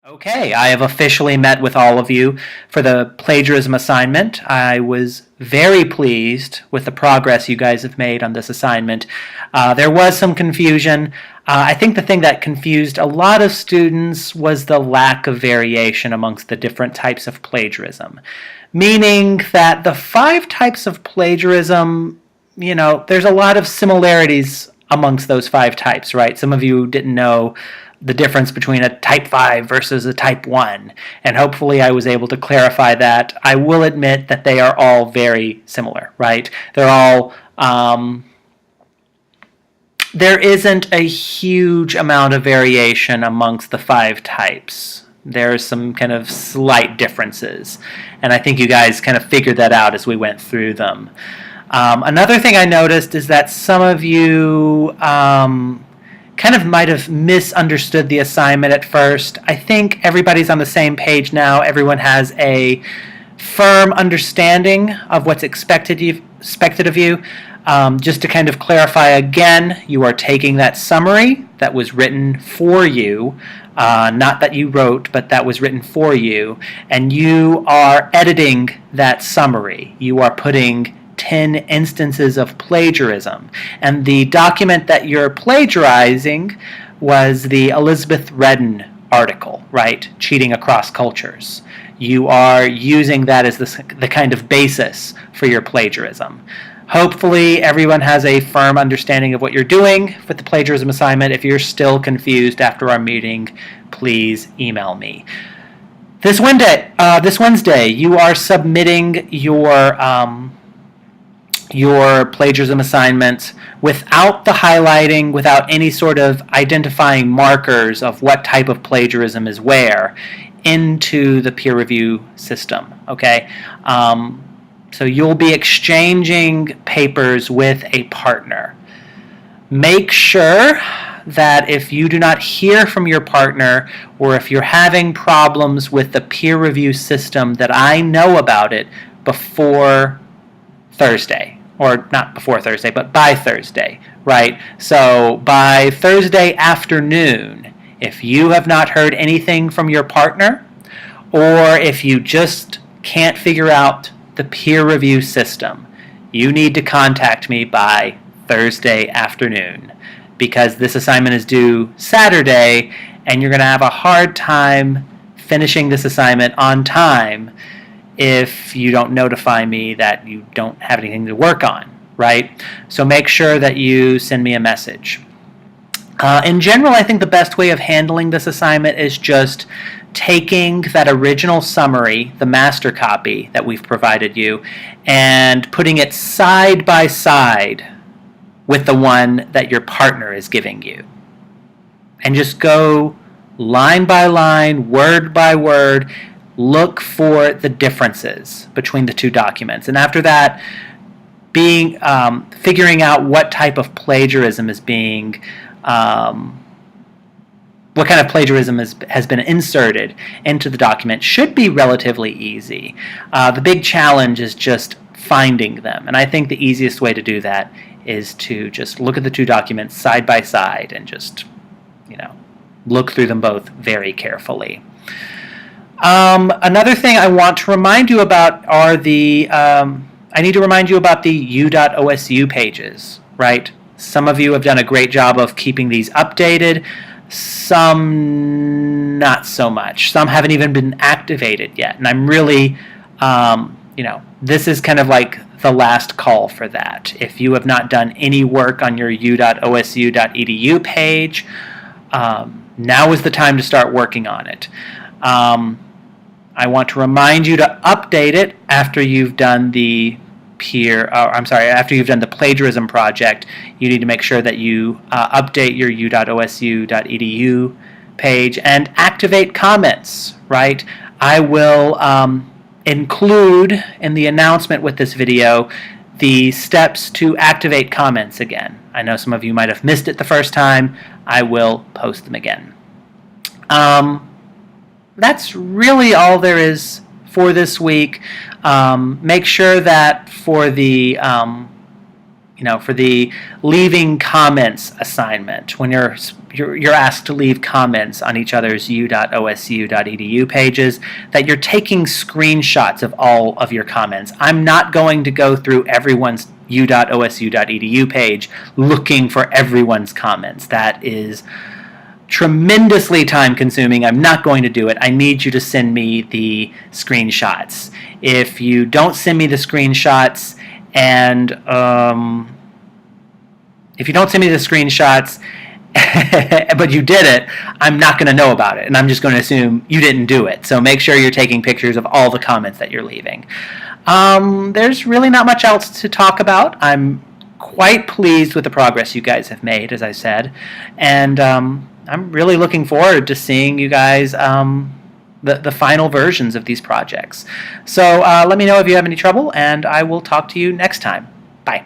Okay, I have officially met with all of you for the plagiarism assignment. I was very pleased with the progress you guys have made on this assignment. There was some confusion. I think the thing that confused a lot of students was the lack of variation amongst the different types of plagiarism. Meaning that the 5 types of plagiarism, there's a lot of similarities amongst those 5 types, right? Some of you didn't know the difference between a type 5 versus a type 1, and hopefully I was able to clarify that. I will admit that they are all very similar, right? They're all, there isn't a huge amount of variation amongst the 5 types. There's some kind of slight differences, and I think you guys kind of figured that out as we went through them. Another thing I noticed is that some of you kind of might have misunderstood the assignment at first. I think everybody's on the same page now. Everyone has a firm understanding of what's expected of you. Just to kind of clarify again, you are taking that summary that was written for you, not that you wrote, but that was written for you, and you are editing that summary. You are putting 10 instances of plagiarism. And the document that you're plagiarizing was the Elizabeth Redden article, right? Cheating Across Cultures. You are using that as the kind of basis for your plagiarism. Hopefully everyone has a firm understanding of what you're doing with the plagiarism assignment. If you're still confused after our meeting, please email me. This Wednesday, you are submitting your plagiarism assignments without the highlighting, without any sort of identifying markers of what type of plagiarism is where, into the peer review system, okay? So you'll be exchanging papers with a partner. Make sure that if you do not hear from your partner, or if you're having problems with the peer review system, that I know about it before Thursday. Or not before Thursday, but by Thursday, right? So by Thursday afternoon, if you have not heard anything from your partner, or if you just can't figure out the peer review system, you need to contact me by Thursday afternoon, because this assignment is due Saturday, and you're going to have a hard time finishing this assignment on time if you don't notify me that you don't have anything to work on, right? So make sure that you send me a message. In general, I think the best way of handling this assignment is just taking that original summary, the master copy that we've provided you, and putting it side by side with the one that your partner is giving you. And just go line by line, word by word, look for the differences between the 2 documents. And after that, figuring out what type of plagiarism is being, what kind of plagiarism has been inserted into the document should be relatively easy. The big challenge is just finding them. And I think the easiest way to do that is to just look at the 2 documents side by side and just, look through them both very carefully. Another thing I want to remind you about are I need to remind you about the EDUTL pages, right? Some of you have done a great job of keeping these updated. Some not so much. Some haven't even been activated yet. And I'm really, this is kind of like the last call for that. If you have not done any work on your u.osu.edu page, now is the time to start working on it. I want to remind you to update it after you've done after you've done the plagiarism project. You need to make sure that you update your u.osu.edu page and activate comments, right? I will include in the announcement with this video the steps to activate comments again. I know some of you might have missed it the first time. I will post them again. That's really all there is for this week. Make sure that for the for the leaving comments assignment, when you're asked to leave comments on each other's u.osu.edu pages, that you're taking screenshots of all of your comments. I'm not going to go through everyone's u.osu.edu page looking for everyone's comments. That is tremendously time consuming. I'm not going to do it. I need you to send me the screenshots. If you don't send me the screenshots, and if you don't send me the screenshots but you did it, I'm not going to know about it, and I'm just going to assume you didn't do it. So make sure you're taking pictures of all the comments that you're leaving. There's really not much else to talk about. I'm quite pleased with the progress you guys have made, as I said, and I'm really looking forward to seeing you guys the final versions of these projects. So let me know if you have any trouble, and I will talk to you next time. Bye.